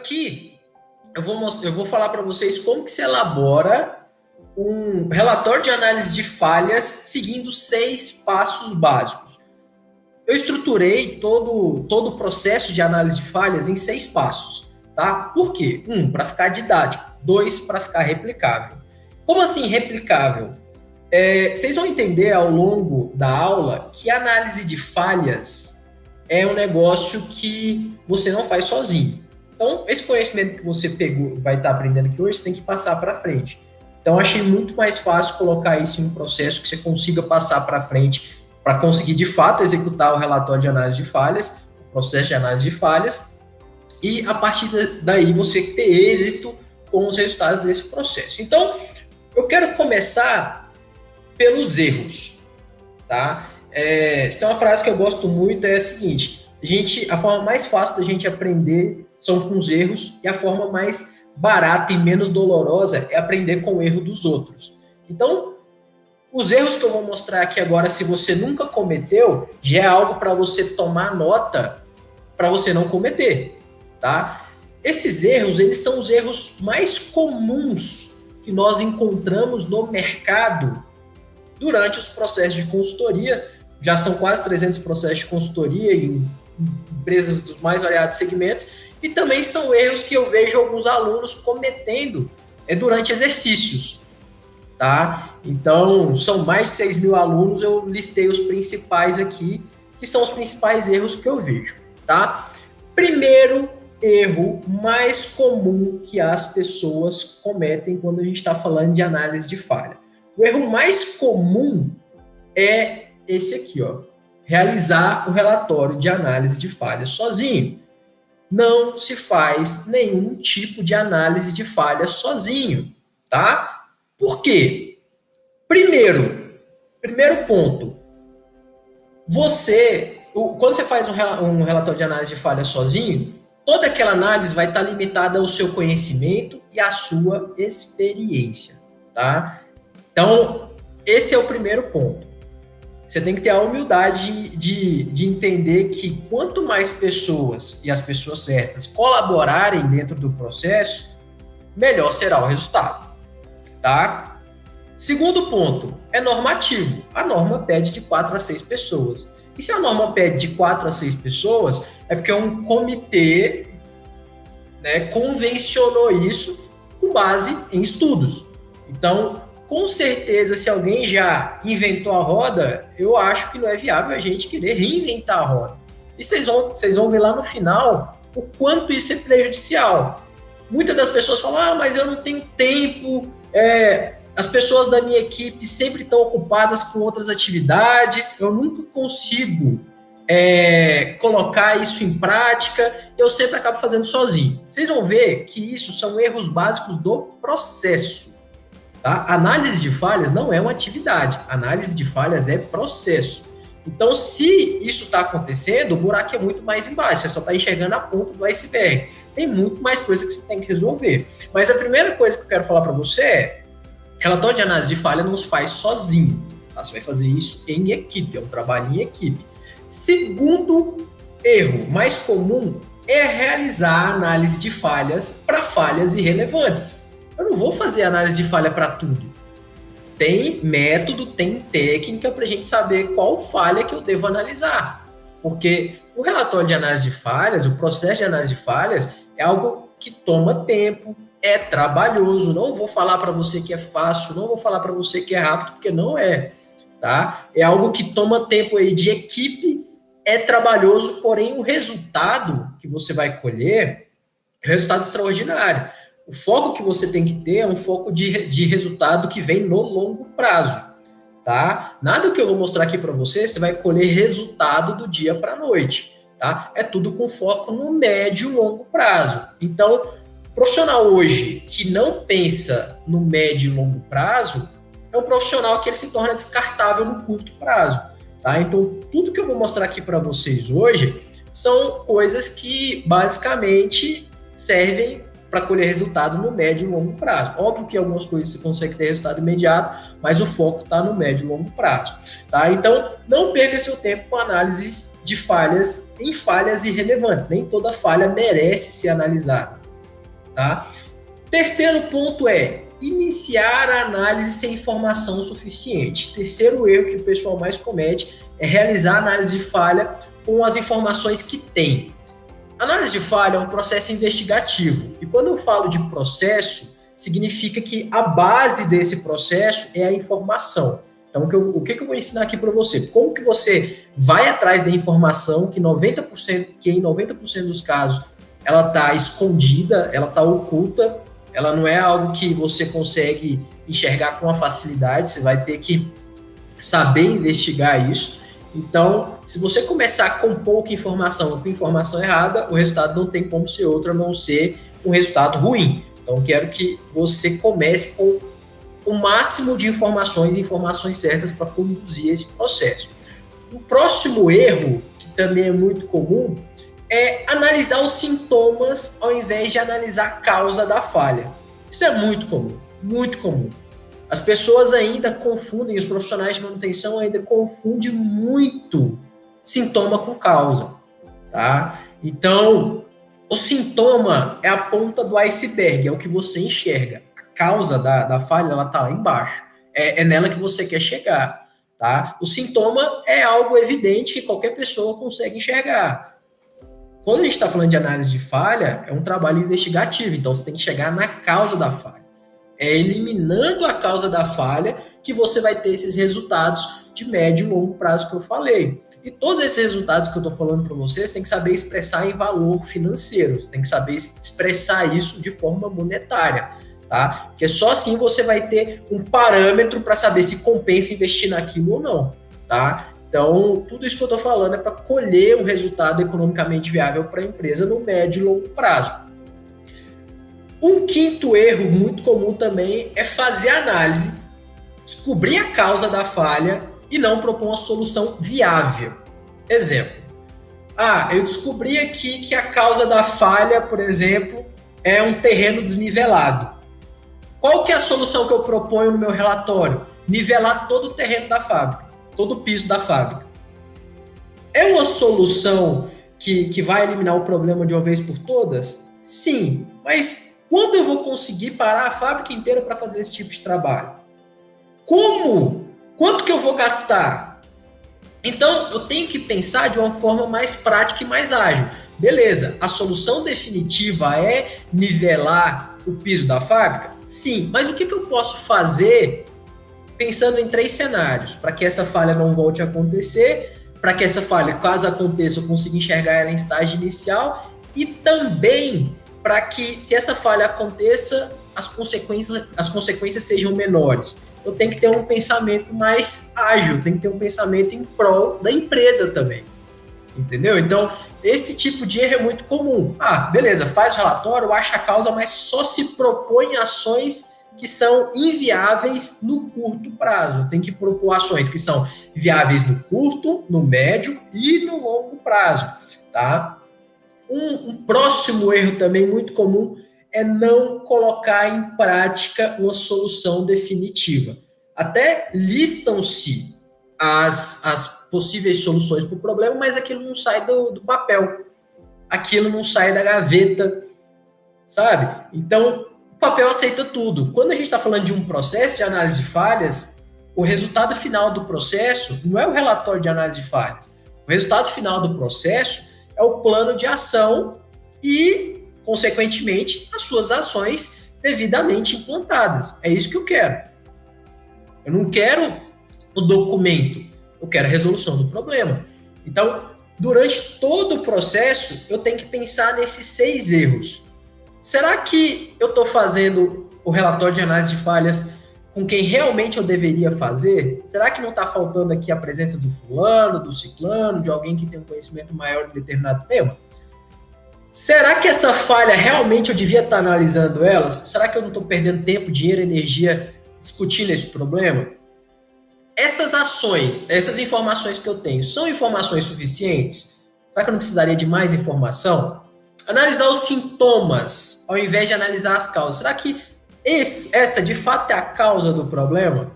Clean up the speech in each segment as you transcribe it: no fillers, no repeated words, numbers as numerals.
aqui eu vou falar para vocês como que se elabora um relatório de análise de falhas seguindo 6 passos básicos. Eu estruturei todo o processo de análise de falhas em 6 passos, tá? Por quê? 1, para ficar didático. 2, para ficar replicável. Como assim replicável? Vocês vão entender ao longo da aula que a análise de falhas é um negócio que você não faz sozinho. Então, esse conhecimento que você pegou, vai estar aprendendo aqui hoje, você tem que passar para frente. Então, achei muito mais fácil colocar isso em um processo que você consiga passar para frente para conseguir, de fato, executar o relatório de análise de falhas, o processo de análise de falhas, e, a partir daí, você ter êxito com os resultados desse processo. Então, eu quero começar pelos erros, tá? Tem uma frase que eu gosto muito, é a seguinte: a forma mais fácil da gente aprender são com os erros, e a forma mais barata e menos dolorosa é aprender com o erro dos outros. Então, os erros que eu vou mostrar aqui agora, se você nunca cometeu, já é algo para você tomar nota, para você não cometer, tá? Esses erros, eles são os erros mais comuns que nós encontramos no mercado durante os processos de consultoria. Já são quase 300 processos de consultoria em empresas dos mais variados segmentos, e também são erros que eu vejo alguns alunos cometendo durante exercícios, tá? Então, são mais de 6 mil alunos, eu listei os principais aqui, que são os principais erros que eu vejo, tá? Primeiro erro mais comum que as pessoas cometem quando a gente está falando de análise de falha. O erro mais comum é esse aqui, ó: realizar o relatório de análise de falha sozinho. Não se faz nenhum tipo de análise de falha sozinho, tá? Por quê? Primeiro ponto, quando você faz um relatório de análise de falha sozinho, toda aquela análise vai estar limitada ao seu conhecimento e à sua experiência, tá? Então, esse é o primeiro ponto. Você tem que ter a humildade de entender que quanto mais pessoas, e as pessoas certas, colaborarem dentro do processo, melhor será o resultado, tá? Segundo ponto, é normativo. A norma pede de 4 a 6 pessoas. E se a norma pede de 4 a 6 pessoas, é porque um comitê, né, convencionou isso com base em estudos. Então, com certeza, se alguém já inventou a roda, eu acho que não é viável a gente querer reinventar a roda. E vocês vão ver lá no final o quanto isso é prejudicial. Muitas das pessoas falam: mas eu não tenho tempo, as pessoas da minha equipe sempre estão ocupadas com outras atividades, eu nunca consigo colocar isso em prática, eu sempre acabo fazendo sozinho. Vocês vão ver que isso são erros básicos do processo. Tá? Análise de falhas não é uma atividade, análise de falhas é processo. Então, se isso está acontecendo, o buraco é muito mais embaixo, você só está enxergando a ponta do iceberg. Tem muito mais coisa que você tem que resolver. Mas a primeira coisa que eu quero falar para você é: relatório de análise de falha não se faz sozinho, tá? Você vai fazer isso em equipe, é um trabalho em equipe. Segundo erro mais comum é realizar a análise de falhas para falhas irrelevantes. Eu não vou fazer análise de falha para tudo. Tem método, tem técnica para a gente saber qual falha que eu devo analisar. Porque o relatório de análise de falhas, o processo de análise de falhas, é algo que toma tempo, é trabalhoso. Não vou falar para você que é fácil, não vou falar para você que é rápido, porque não é. Tá? É algo que toma tempo aí de equipe, é trabalhoso, porém o resultado que você vai colher é um resultado extraordinário. O foco que você tem que ter é um foco de resultado que vem no longo prazo, tá? Nada que eu vou mostrar aqui para você vai colher resultado do dia para a noite, tá? É tudo com foco no médio e longo prazo. Então, o profissional hoje que não pensa no médio e longo prazo é um profissional que ele se torna descartável no curto prazo, tá? Então, tudo que eu vou mostrar aqui para vocês hoje são coisas que basicamente servem para colher resultado no médio e longo prazo. Óbvio que algumas coisas você consegue ter resultado imediato, mas o foco está no médio e longo prazo. Tá? Então, não perca seu tempo com análises de falhas em falhas irrelevantes. Nem toda falha merece ser analisada. tá? Terceiro ponto é iniciar a análise sem informação suficiente. Terceiro erro que o pessoal mais comete é realizar análise de falha com as informações que tem. Análise de falha é um processo investigativo. E quando eu falo de processo, significa que a base desse processo é a informação. Então, o que eu vou ensinar aqui para você? Como que você vai atrás da informação que em 90% dos casos ela está escondida, ela está oculta, ela não é algo que você consegue enxergar com a facilidade, você vai ter que saber investigar isso. Então, se você começar com pouca informação ou com informação errada, o resultado não tem como ser outro a não ser um resultado ruim. Então, quero que você comece com o máximo de informações certas para conduzir esse processo. O próximo erro, que também é muito comum, é analisar os sintomas ao invés de analisar a causa da falha. Isso é muito comum, muito comum. As pessoas ainda confundem, os profissionais de manutenção ainda confundem muito sintoma com causa, tá? Então, o sintoma é a ponta do iceberg, é o que você enxerga. A causa da falha, ela tá lá embaixo. É nela que você quer chegar, tá? O sintoma é algo evidente que qualquer pessoa consegue enxergar. Quando a gente está falando de análise de falha, é um trabalho investigativo, então você tem que chegar na causa da falha. É eliminando a causa da falha que você vai ter esses resultados de médio e longo prazo que eu falei. E todos esses resultados que eu estou falando para vocês, tem que saber expressar em valor financeiro, você tem que saber expressar isso de forma monetária, tá? Porque só assim você vai ter um parâmetro para saber se compensa investir naquilo ou não, tá? Então, tudo isso que eu estou falando é para colher um resultado economicamente viável para a empresa no médio e longo prazo. Um quinto erro muito comum também é fazer análise, descobrir a causa da falha e não propor uma solução viável. Exemplo. Eu descobri aqui que a causa da falha, por exemplo, é um terreno desnivelado. Qual que é a solução que eu proponho no meu relatório? Nivelar todo o terreno da fábrica, todo o piso da fábrica. É uma solução que vai eliminar o problema de uma vez por todas? Sim, mas quando eu vou conseguir parar a fábrica inteira para fazer esse tipo de trabalho? Como? Quanto que eu vou gastar? Então, eu tenho que pensar de uma forma mais prática e mais ágil. Beleza, a solução definitiva é nivelar o piso da fábrica? Sim, mas o que eu posso fazer pensando em 3 cenários para que essa falha não volte a acontecer, para que essa falha, caso aconteça, eu consiga enxergar ela em estágio inicial e também para que, se essa falha aconteça, as consequências sejam menores. Eu tenho que ter um pensamento mais ágil, tenho que ter um pensamento em prol da empresa também, entendeu? Então, esse tipo de erro é muito comum. Beleza, faz o relatório, acha a causa, mas só se propõe ações que são inviáveis no curto prazo. Tem que propor ações que são viáveis no curto, no médio e no longo prazo, tá? Um próximo erro também muito comum é não colocar em prática uma solução definitiva. Até listam-se as possíveis soluções para o problema, mas aquilo não sai do papel. Aquilo não sai da gaveta, sabe? Então, o papel aceita tudo. Quando a gente está falando de um processo de análise de falhas, o resultado final do processo não é o relatório de análise de falhas. O resultado final do processo é o plano de ação e, consequentemente, as suas ações devidamente implantadas. É isso que eu quero. Eu não quero o documento, eu quero a resolução do problema. Então, durante todo o processo, eu tenho que pensar nesses 6 erros. Será que eu estou fazendo o relatório de análise de falhas com quem realmente eu deveria fazer? Será que não está faltando aqui a presença do fulano, do ciclano, de alguém que tem um conhecimento maior em determinado tema? Será que essa falha realmente eu devia estar analisando elas? Será que eu não estou perdendo tempo, dinheiro, energia discutindo esse problema? Essas ações, essas informações que eu tenho, são informações suficientes? Será que eu não precisaria de mais informação? Analisar os sintomas, ao invés de analisar as causas. Será que essa de fato é a causa do problema?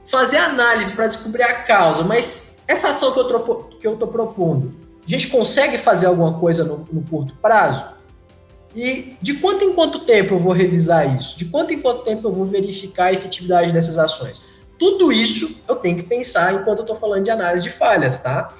Fazer análise para descobrir a causa, mas essa ação que eu estou propondo, a gente consegue fazer alguma coisa no curto prazo? E de quanto em quanto tempo eu vou revisar isso? De quanto em quanto tempo eu vou verificar a efetividade dessas ações? Tudo isso eu tenho que pensar enquanto eu estou falando de análise de falhas, tá?